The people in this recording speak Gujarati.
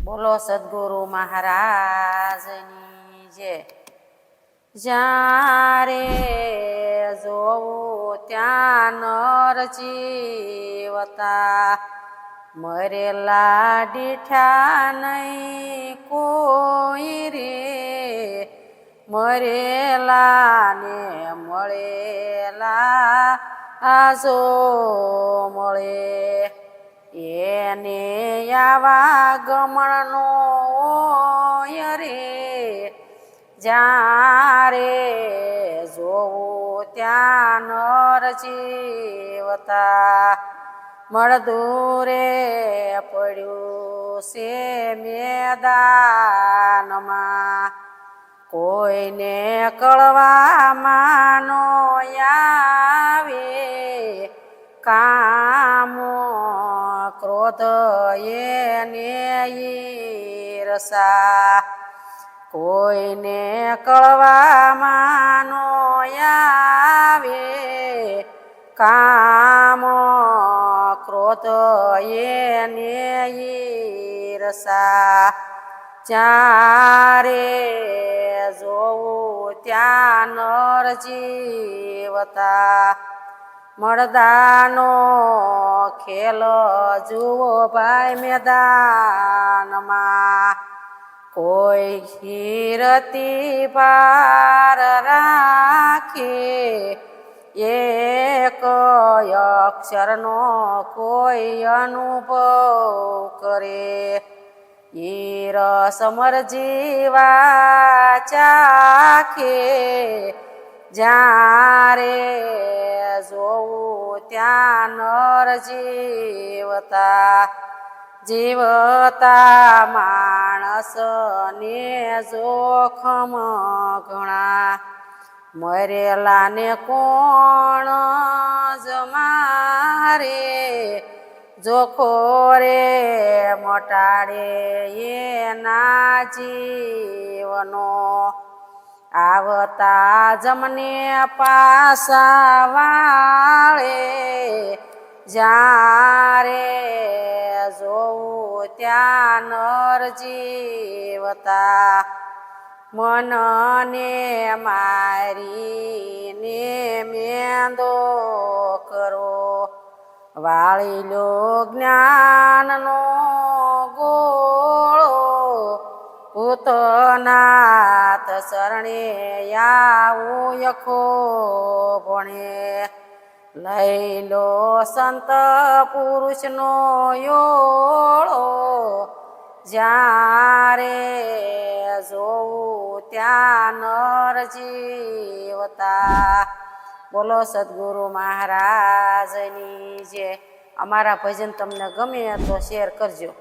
બોલો સદગુરુ મહારાજની જય। જ્યારે જોવું ત્યાં નર જીવતા, મરેલા દીઠા નહીં કોઈ રે, મરેલા ને મળેલા આજો મળે, એને આવા ગમણનો હોય રે, જ્યારે જોવું ત્યાં નર જીવતા, મળદુરે પડ્યું છે મેદાનમાં, કોઈને કળવામાં નો આવે, કામો ક્રોધ એને ઈર્ષા, કોઈને કળવામાં નો આવે, કામ ક્રોધ એને ઈર્ષા, જ્યારે જોવું ત્યાં નર જીવતા, મળદાનો ખેલ જુઓ ભાઈ મેદાનમાં, કોઈ હીરતી ભાર રાખે, એક અક્ષરનો કોઈ અનુભવ કરે, હીર સમર જીવા ચાખે, જ્યારે જોવું ત્યાં નર જીવતા, જીવતા માણસને જોખમ ઘણા, મરેલાને કોણ જમારે, જોખો રે મટાડે એના જીવનો, આવતા જમને પાસા વાળે, જ્યારે જોવું ત્યાં નર જીવતા, મનને મારીને મેંદો કરો, વાળી લો જ્ઞાનનો ગોળો, ભૂતનાથ શરણે આવું યખો ભણે, લઈ લો સંત પુરુષનો યોળો, જ્યારે જોવું ત્યાં નર જીવતા। બોલો સદગુરુ મહારાજની જય। અમારા ભજન તમને ગમે તો શેર કરજો।